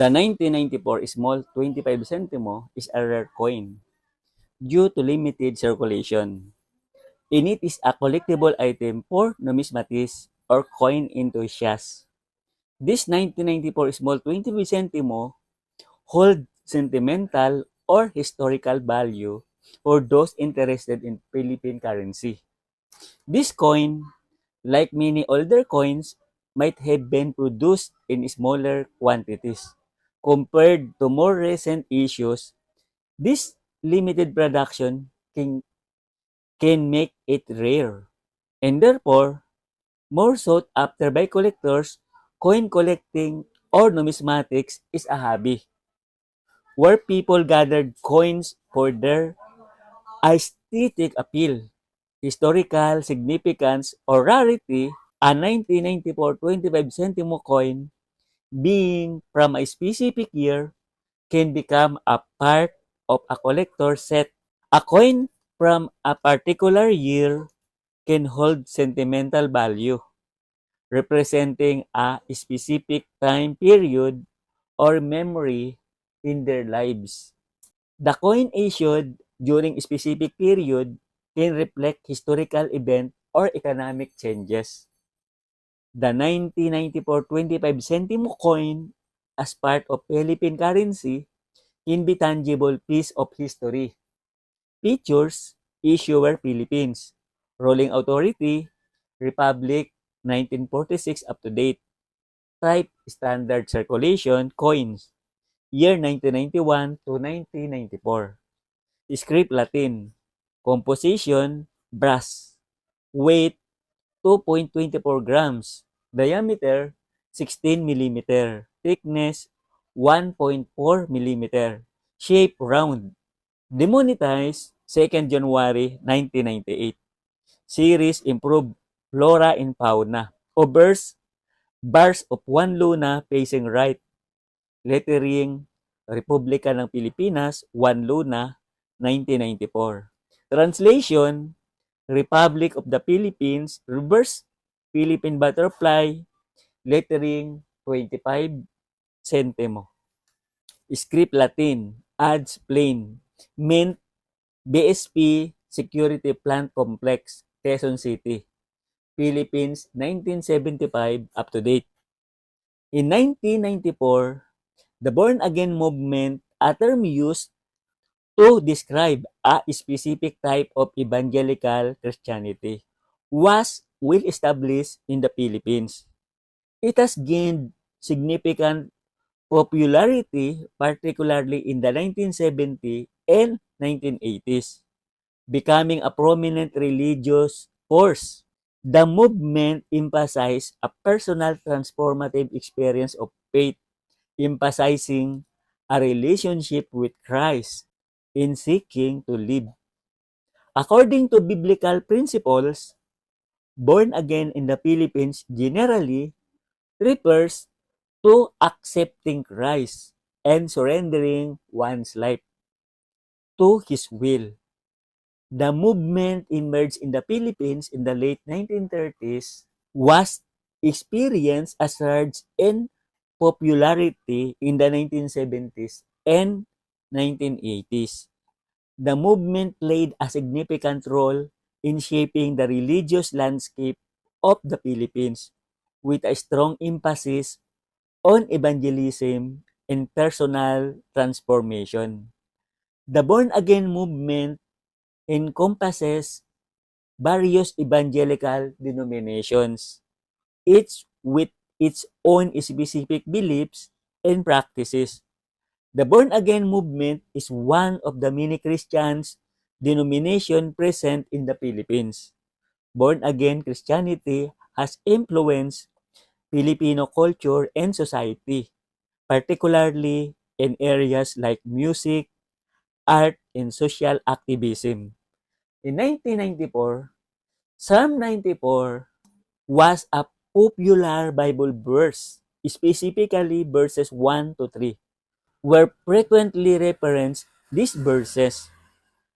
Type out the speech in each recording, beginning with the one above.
The 1994 small 25 centimo is a rare coin due to limited circulation. In it is a collectible item for numismatists or coin enthusiasts. This 1994 small 25 centimo hold sentimental or historical value for those interested in Philippine currency. This coin, like many older coins, might have been produced in smaller quantities. Compared to more recent issues, this limited production can make it rare. And therefore, more sought after by collectors, coin collecting or numismatics is a hobby where people gathered coins for their aesthetic appeal, historical significance, or rarity. A 1994 25 centimo coin being from a specific year can become a part of a collector's set. A coin from a particular year can hold sentimental value, representing a specific time period or memory in their lives. The coin issued during a specific period can reflect historical event or economic changes. The 1994 25 centimo coin as part of Philippine currency can be tangible piece of history. Features: Issuer Philippines, Ruling Authority, Republic 1946 up to date. Type: Standard Circulation Coins, year 1991 to 1994. Script Latin. Composition: brass. Weight: 2.24 grams. Diameter: 16 millimeter. Thickness: 1.4 millimeter. Shape: round. Demonetized 2nd January 1998. Series improved flora and fauna. Obverse: bars of one luna facing right. Lettering: Republika ng Pilipinas, 1 Luna, 1994. Translation: Republic of the Philippines, reverse Philippine butterfly, lettering 25 centimo. Script Latin, adds plain, mint BSP Security Plant Complex, Quezon City, Philippines, 1975 up to date. In 1994, the Born Again movement, a term used to describe a specific type of evangelical Christianity, was well established in the Philippines. It has gained significant popularity, particularly in the 1970s and 1980s, becoming a prominent religious force. The movement emphasized a personal transformative experience of faith, emphasizing a relationship with Christ in seeking to live according to biblical principles. Born again in the Philippines generally refers to accepting Christ and surrendering one's life to His will. The movement emerged in the Philippines in the late 1930s, was experienced a surge in popularity in the 1970s and 1980s. The movement played a significant role in shaping the religious landscape of the Philippines, with a strong emphasis on evangelism and personal transformation. The Born Again movement encompasses various evangelical denominations, each with its own specific beliefs and practices. The Born Again movement is one of the many Christian denominations present in the Philippines. Born Again Christianity has influenced Filipino culture and society, particularly in areas like music, art, and social activism. In 1994, Psalm 94 was a popular Bible verse, specifically verses 1 to 3, were frequently referenced. These verses,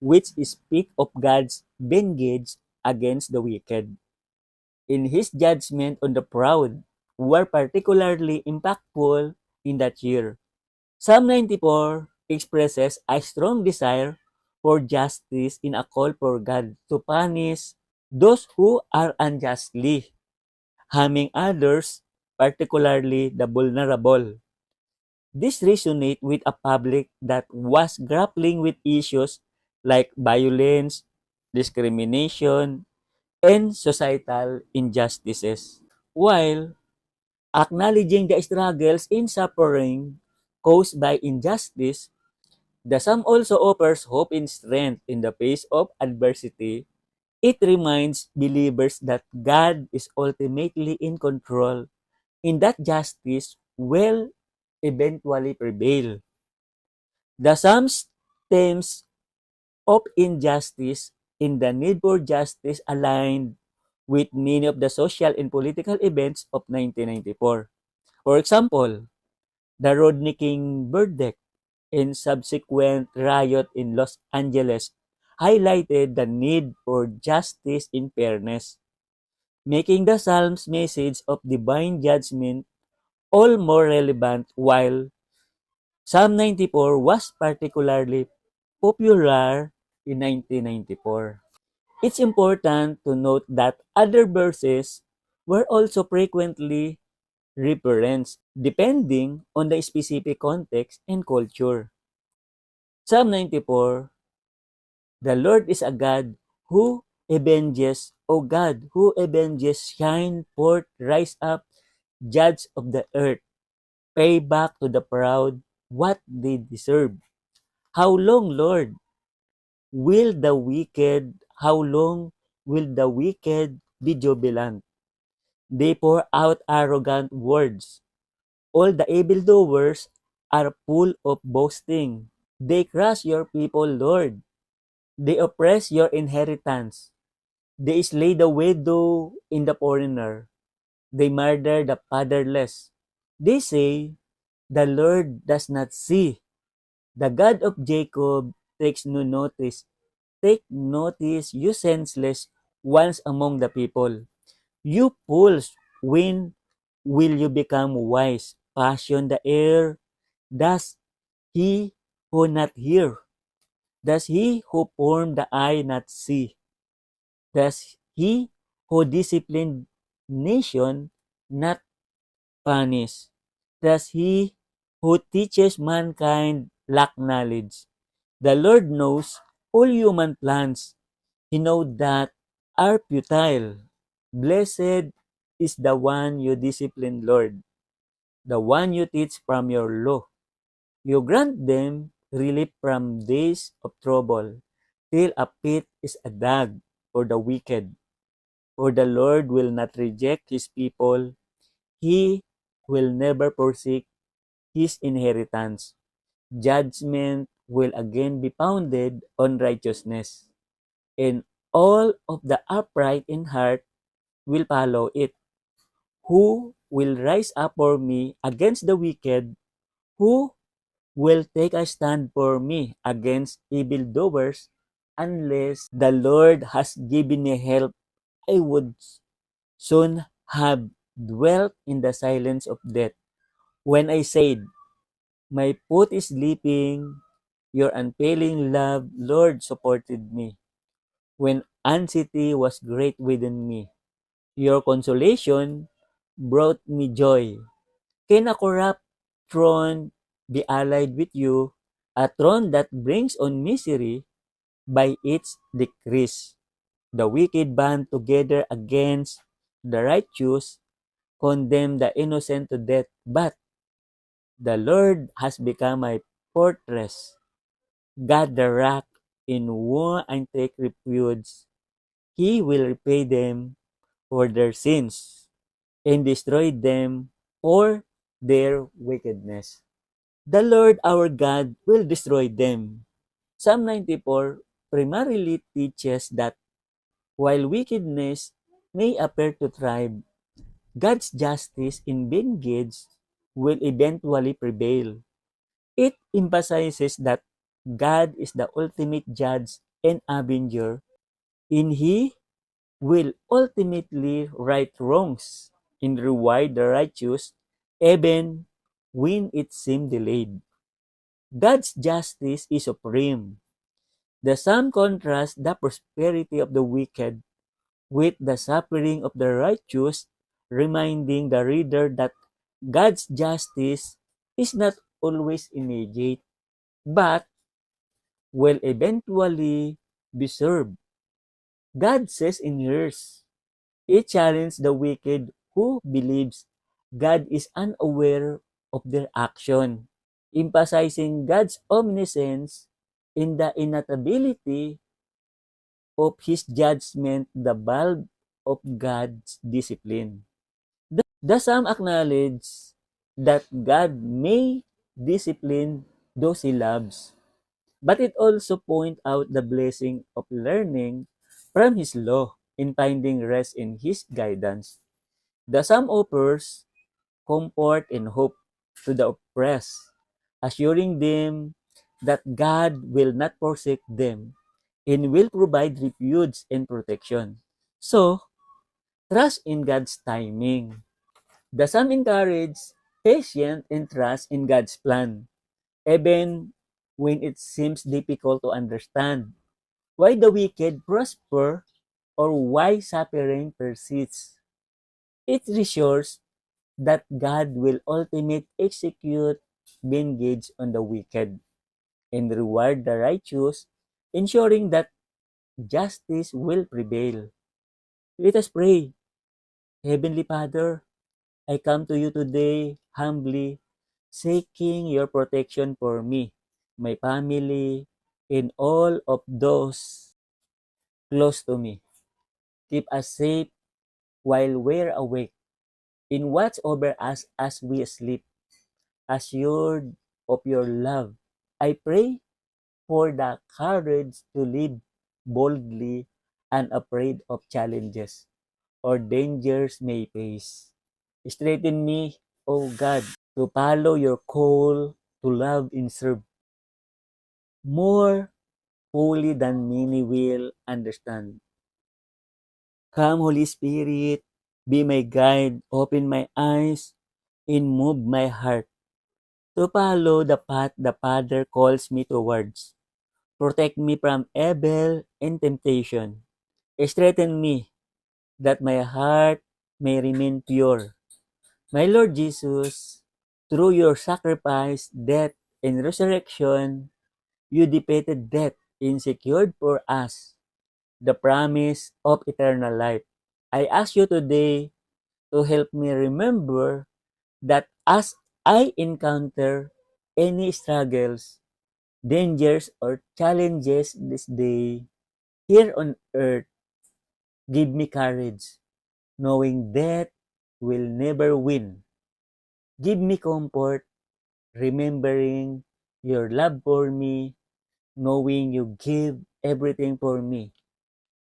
which speak of God's vengeance against the wicked in His judgment on the proud, were particularly impactful in that year. Psalm 94 expresses a strong desire for justice in a call for God to punish those who are unjustly harming others, particularly the vulnerable. This resonates with a public that was grappling with issues like violence, discrimination, and societal injustices. While acknowledging the struggles and suffering caused by injustice, the psalm also offers hope and strength in the face of adversity. It reminds believers that God is ultimately in control and that justice will eventually prevail. The psalm's themes of injustice and the need for justice aligned with many of the social and political events of 1994. For example, the Rodney King verdict and subsequent riot in Los Angeles highlighted the need for justice and fairness, making the Psalm's message of divine judgment all more relevant. While Psalm 94 was particularly popular in 1994. It's important to note that other verses were also frequently referenced depending on the specific context and culture. Psalm 94, the Lord is a God who avenges, O God, who avenges, shine forth, rise up, judge of the earth, pay back to the proud what they deserve. How long, Lord, how long will the wicked be jubilant? They pour out arrogant words. All the evildoers are full of boasting. They crush your people, Lord. They oppress your inheritance. They slay the widow and the foreigner. They murder the fatherless. They say, the Lord does not see. The God of Jacob takes no notice. Take notice, you senseless ones among the people. You fools, when will you become wise? Passion the air. Does he who not hear? Does he who formed the eye not see? Does he who disciplined nation not punish? Does he who teaches mankind lack knowledge? The Lord knows all human plans. He knows that are futile. Blessed is the one you discipline, Lord, the one you teach from your law. You grant them relief from days of trouble, till a pit is a dug for the wicked. For the Lord will not reject his people, he will never forsake his inheritance. Judgment will again be founded on righteousness, and all of the upright in heart will follow it. Who will rise up for me against the wicked? Who will take a stand for me against evildoers? Unless the Lord has given me help, I would soon have dwelt in the silence of death. When I said, my foot is sleeping, your unfailing love, Lord, supported me. When anxiety was great within me, your consolation brought me joy. Can a corrupt throne be allied with you, a throne that brings on misery by its decrease? The wicked band together against the righteous, condemn the innocent to death, but the Lord has become my fortress. God the rock in whom I take refuge. He will repay them for their sins and destroy them for their wickedness. The Lord our God will destroy them. Psalm 94 primarily teaches that while wickedness may appear to thrive, God's justice in vengeance will eventually prevail. It emphasizes that God is the ultimate judge and avenger, and He will ultimately right wrongs and reward the righteous even when it seems delayed. God's justice is supreme. The psalm contrasts the prosperity of the wicked with the suffering of the righteous, reminding the reader that God's justice is not always immediate, but will eventually be served. God says in yours, it challenges the wicked who believes God is unaware of their action, emphasizing God's omniscience in the inevitability of his judgment, the bulb of God's discipline. The psalm acknowledges that God may discipline those he loves, but it also points out the blessing of learning from his law and finding rest in his guidance. The psalm offers comfort and hope to the oppressed, assuring them that God will not forsake them and will provide refuge and protection. So, trust in God's timing. The psalm encourages patience and trust in God's plan, even when it seems difficult to understand why the wicked prosper or why suffering persists. It reassures that God will ultimately execute vengeance on the wicked and reward the righteous, ensuring that justice will prevail. Let us pray. Heavenly Father, I come to you today humbly, seeking your protection for me, my family, and all of those close to me. Keep us safe while we're awake, and watch over us as we sleep, assured of your love. I pray for the courage to live boldly, unafraid of challenges or dangers may face. Strengthen me, O God, to follow your call to love and serve more fully than many will understand. Come, Holy Spirit, be my guide, open my eyes, and move my heart to follow the path the Father calls me towards. Protect me from evil and temptation. Strengthen me that my heart may remain pure. My Lord Jesus, through your sacrifice, death, and resurrection, you defeated death and secured for us the promise of eternal life. I ask you today to help me remember that as I encounter any struggles, dangers, or challenges this day here on earth, give me courage, knowing death will never win. Give me comfort, remembering your love for me, knowing you give everything for me.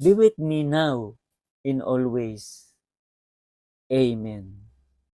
Be with me now and always. Amen.